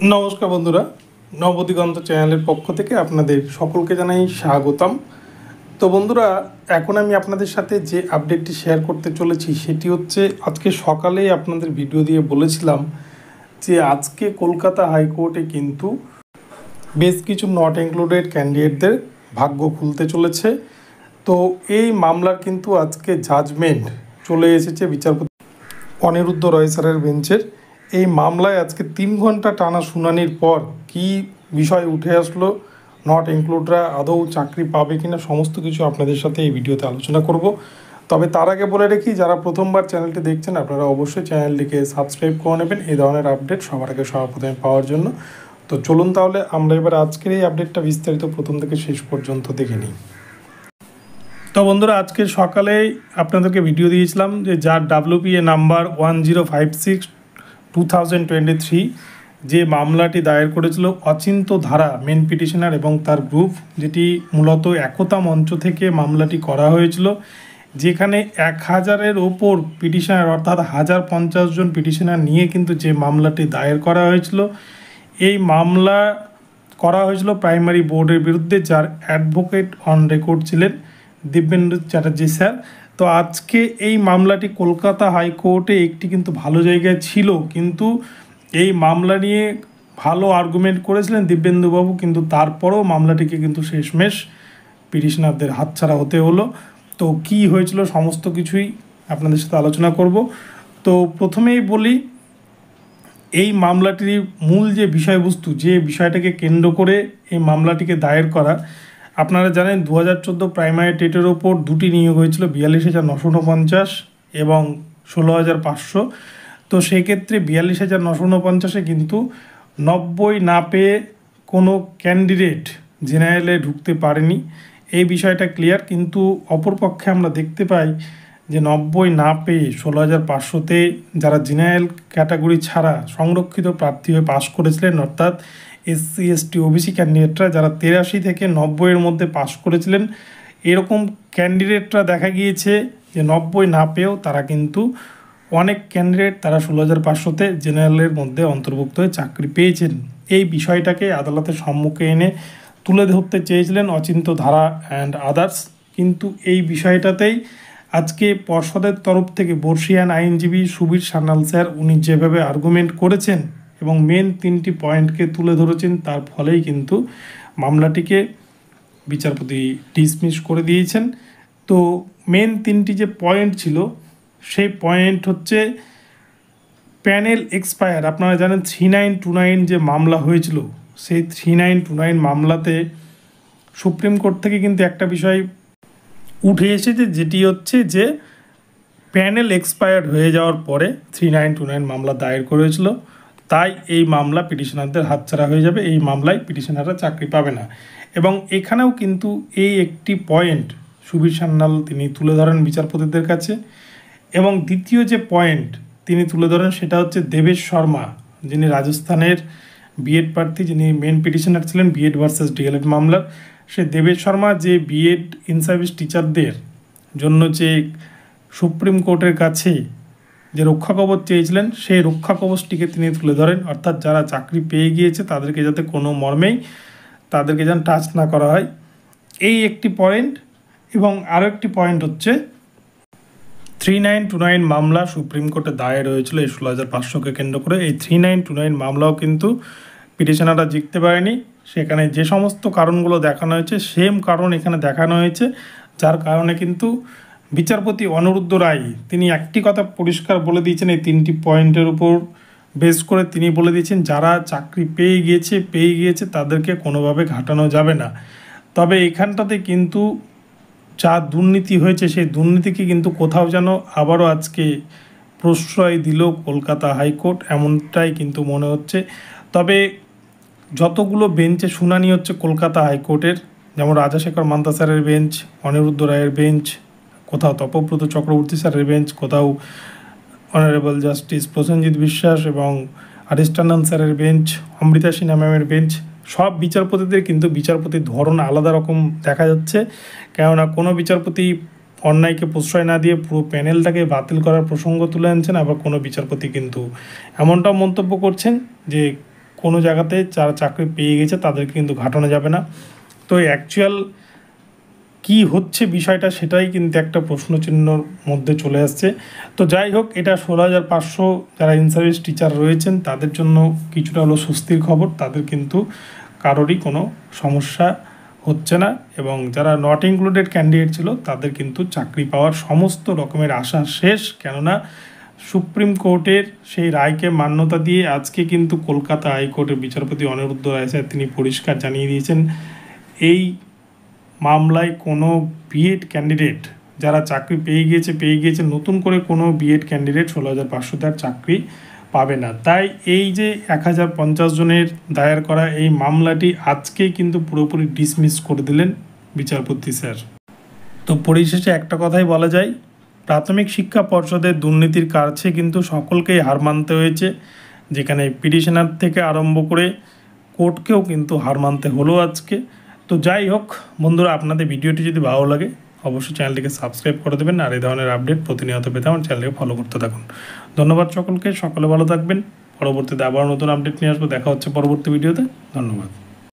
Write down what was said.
নমস্কার বন্ধুরা, নবদিগন্ত চ্যানেলের পক্ষ থেকে আপনাদের সকলকে জানাই স্বাগতম। তো বন্ধুরা, এখন আমি আপনাদের সাথে যে আপডেটটি শেয়ার করতে চলেছি সেটি হচ্ছে আজকে সকালেই আপনাদের ভিডিও দিয়ে বলেছিলাম যে আজকে কলকাতা হাইকোর্টে কিন্তু বেশ কিছু নট ইনক্লুডেড ক্যান্ডিডেটদের ভাগ্য খুলতে চলেছে। তো এই মামলার কিন্তু আজকে জাজমেন্ট চলে এসেছে বিচারপতি অনিরুদ্ধ রয় স্যারের বেঞ্চের। এই মামলায় আজকে 3 ঘন্টা টানা শুনানির পর কি বিষয় উঠে আসলো, নট ইনক্লুডরা আদৌ চাকরি পাবে কিনা, সমস্ত কিছু আপনাদের সাথে এই ভিডিওতে আলোচনা করব। তবে তার আগে বলে রাখি, যারা প্রথমবার চ্যানেলটি দেখছেন আপনারা অবশ্যই চ্যানেলটিকে সাবস্ক্রাইব করে নেবেন এই ধরনের আপডেট সবার আগে সবার প্রথমে পাওয়ার জন্য। তো চলুন তাহলে আমরা এবার আজকের এই আপডেটটা বিস্তারিত প্রথম থেকে শেষ পর্যন্ত দেখে নিই। তো বন্ধুরা, আজকে সকালে আপনাদেরকে ভিডিও দিয়েছিলাম যে যার WPA নাম্বার 1056/2023 যে মামলাটি দায়ের করেছিল অচিন্ত ধারা মেন পিটিশনার এবং তার গ্রুপ, যেটি মূলত একতা মঞ্চ থেকে মামলাটি করা হয়েছিল, যেখানে 1000-এর ওপর পিটিশনার অর্থাৎ 1050 জন পিটিশনার নিয়ে কিন্তু যে মামলাটি দায়ের করা হয়েছিল, এই মামলা করা হয়েছিল প্রাইমারি বোর্ডের বিরুদ্ধে, যার অ্যাডভোকেট অন রেকর্ড ছিলেন দিব্যেন্দু চ্যাটার্জি স্যার। তো আজকে এই মামলাটি কলকাতা হাইকোর্টে একটি কিন্তু ভালো জায়গায় ছিল, কিন্তু এই মামলা নিয়ে ভালো আর্গুমেন্ট করেছিলেন দিব্যেন্দুবাবু, কিন্তু তারপরেও মামলাটিকে কিন্তু শেষমেশ পিটিশনারদের হাতছাড়া হতে হলো। তো কি হয়েছিল সমস্ত কিছুই আপনাদের সাথে আলোচনা করব। তো প্রথমেই বলি, এই মামলাটির মূল যে বিষয়বস্তু, যে বিষয়টাকে কেন্দ্র করে এই মামলাটিকে দায়ের করা, আপনারা জানেন 2014 প্রাইমারি টেটের ওপর দুটি নিয়োগ হয়েছিল, 42,949 এবং 16,500। তো সেক্ষেত্রে 42,949-এ কিন্তু 90 না পেয়ে কোনো ক্যান্ডিডেট জেনারেলে ঢুকতে পারেনি, এই বিষয়টা ক্লিয়ার। কিন্তু অপরপক্ষে আমরা দেখতে পাই যে 90 না পেয়ে 16,500-তে যারা জেনারেল ক্যাটাগরি ছাড়া সংরক্ষিত প্রার্থী হয়ে পাশ করেছিলেন, অর্থাৎ SC ST OBC ক্যান্ডিডেটরা যারা 83 থেকে 90-এর মধ্যে পাশ করেছিলেন, এরকম ক্যান্ডিডেটরা দেখা গিয়েছে যে 90 না পেয়েও তারা কিন্তু অনেক ক্যান্ডিডেট তারা 16,500-তে জেনারেলের মধ্যে অন্তর্ভুক্ত হয়ে চাকরি পেয়েছেন। এই বিষয়টাকে আদালতের সম্মুখে এনে তুলে ধরতে চেয়েছিলেন অচিন্ত ধারা অ্যান্ড আদার্স, কিন্তু এই বিষয়টাতেই আজকে পর্ষদের তরফ থেকে বর্ষিয়ান আইনজীবী সুবীর সান্যাল স্যার উনি যেভাবে আর্গুমেন্ট করেছেন এবং মেন 3টি পয়েন্টকে তুলে ধরেছেন, তার ফলেই কিন্তু মামলাটিকে বিচারপতি ডিসমিস করে দিয়েছেন। তো মেন 3টি যে পয়েন্ট ছিল সেই পয়েন্ট হচ্ছে প্যানেল এক্সপায়ার। আপনারা জানেন 3929 যে মামলা হয়েছিল, সেই 3929 মামলাতে সুপ্রিম কোর্ট থেকে কিন্তু একটা বিষয় উঠে এসেছে, যেটি হচ্ছে যে প্যানেল এক্সপায়ার্ড হয়ে যাওয়ার পরে 3929 মামলা দায়ের করেছিল, তাই এই মামলা পিটিশনারদের হাতছাড়া হয়ে যাবে, এই মামলায় পিটিশনাররা চাকরি পাবে না। এবং এখানেও কিন্তু এই একটি পয়েন্ট সুবীর সান্যাল তিনি তুলে ধরেন বিচারপতিদের কাছে। এবং দ্বিতীয় যে পয়েন্ট তিনি তুলে ধরেন সেটা হচ্ছে দেবেশ শর্মা, যিনি রাজস্থানের বিএড প্রার্থী, যিনি মেন পিটিশনার ছিলেন বিএড ভার্সেস ডিএলএড মামলার। সে দেবেশ শর্মা যে বিএড ইন সার্ভিস টিচারদের জন্য যে সুপ্রিম কোর্টের কাছে যে রক্ষা কবচ চেয়েছিলেন, সেই রক্ষা কবচটিকে তিনি তুলে ধরেন, অর্থাৎ যারা চাকরি পেয়ে গিয়েছে তাদেরকে যাতে কোনো মর্মেই তাদেরকে যেন টাচ না করা হয়, এই একটি পয়েন্ট। এবং আরও একটি পয়েন্ট হচ্ছে 3929 মামলা সুপ্রিম কোর্টে দায়ের হয়েছিল এই 16,500-কে কেন্দ্র করে। এই 3929 মামলাও কিন্তু পিটিশনাররা জিততে পারেনি, সেখানে যে সমস্ত কারণগুলো দেখানো হয়েছে সেম কারণ এখানে দেখানো হয়েছে, যার কারণে কিন্তু বিচারপতি অনিরুদ্ধ রায় তিনি একটি কথা পরিষ্কার বলে দিয়েছেন, এই 3টি পয়েন্টের উপর বেস করে তিনি বলে দিয়েছেন যারা চাকরি পেয়ে গিয়েছে তাদেরকে কোনোভাবে ঘাটানো যাবে না। তবে এখানটাতে কিন্তু যা দুর্নীতি হয়েছে সেই দুর্নীতিকে কিন্তু কোথাও যেন আবারও আজকে প্রশ্রয় দিল কলকাতা হাইকোর্ট, এমনটাই কিন্তু মনে হচ্ছে। তবে যতগুলো বেঞ্চে শুনানি হচ্ছে কলকাতা হাইকোর্টের, যেমন রাজাশেখর মান্তা স্যারের বেঞ্চ, অনিরুদ্ধ রায়ের বেঞ্চ, কোথাও তপব্রত চক্রবর্তী স্যারের বেঞ্চ, কোথাও অনারেবল জাস্টিস প্রসেনজিৎ বিশ্বাস এবং আরিস্টানন্দ স্যারের বেঞ্চ, অমৃতা সিনহা ম্যামের বেঞ্চ, সব বিচারপতিদের কিন্তু বিচারপতির ধরন আলাদা রকম দেখা যাচ্ছে। কেননা কোনো বিচারপতি অন্যায়কে প্রশ্রয় না দিয়ে পুরো প্যানেলটাকে বাতিল করার প্রসঙ্গ তুলে আনছেন, আবার কোনো বিচারপতি কিন্তু এমনটাও মন্তব্য করছেন যে কোনো জায়গাতে যারা চাকরি পেয়ে গেছে তাদেরকে কিন্তু ঘাটানো যাবে না। তো অ্যাকচুয়াল কি হচ্ছে বিষয়টা সেটাই কিন্তু একটা প্রশ্নচিহ্নর মধ্যে চলে আসছে। তো যাই হোক, এটা 16,500 যারা ইন সার্ভিস টিচার রয়েছেন তাদের জন্য কিছুটা হলো স্বস্তির খবর। তাদের কিন্তু কারোরই কোনো সমস্যা হচ্ছে না, এবং যারা নট ইনক্লুডেড ক্যান্ডিডেট ছিল তাদের কিন্তু চাকরি পাওয়ার সমস্ত রকমের আশা শেষ। কেননা সুপ্রিম কোর্টের সেই রায়কে মান্যতা দিয়ে আজকে কিন্তু কলকাতা হাইকোর্টের বিচারপতি অনিরুদ্ধ রায় স্যার তিনি পরিষ্কার জানিয়ে দিয়েছেন, এই মামলায় কোনো বিএড ক্যান্ডিডেট যারা চাকরি পেয়ে গিয়েছে, নতুন করে কোনো বিএড ক্যান্ডিডেট 16,500 তার চাকরি পাবে না। তাই এই যে 1,050 জনের দায়ের করা এই মামলাটি আজকেই কিন্তু পুরোপুরি ডিসমিস করে দিলেন বিচারপতি স্যার। তো পরিশেষে একটা কথাই বলা যায়, প্রাথমিক শিক্ষা পর্ষদের দুর্নীতির কাছে কিন্তু সকলকেই হার মানতে হয়েছে, যেখানে পিটিশনার থেকে আরম্ভ করে কোর্টকেও কিন্তু হার মানতে হলো আজকে। তো যাই হোক বন্ধুরা, আপনাদের ভিডিওটি যদি ভালো লাগে অবশ্যই চ্যানেলটিকে সাবস্ক্রাইব করে দেবেন, আর এই ধরনের আপডেট প্রতিনিয়ত পেতে আমার চ্যানেলটিকে ফলো করতে থাকুন। ধন্যবাদ সকলকে, সকলে ভালো থাকবেন। পরবর্তীতে আবার নতুন আপডেট নিয়ে আসবো, দেখা হচ্ছে পরবর্তী ভিডিওতে। ধন্যবাদ।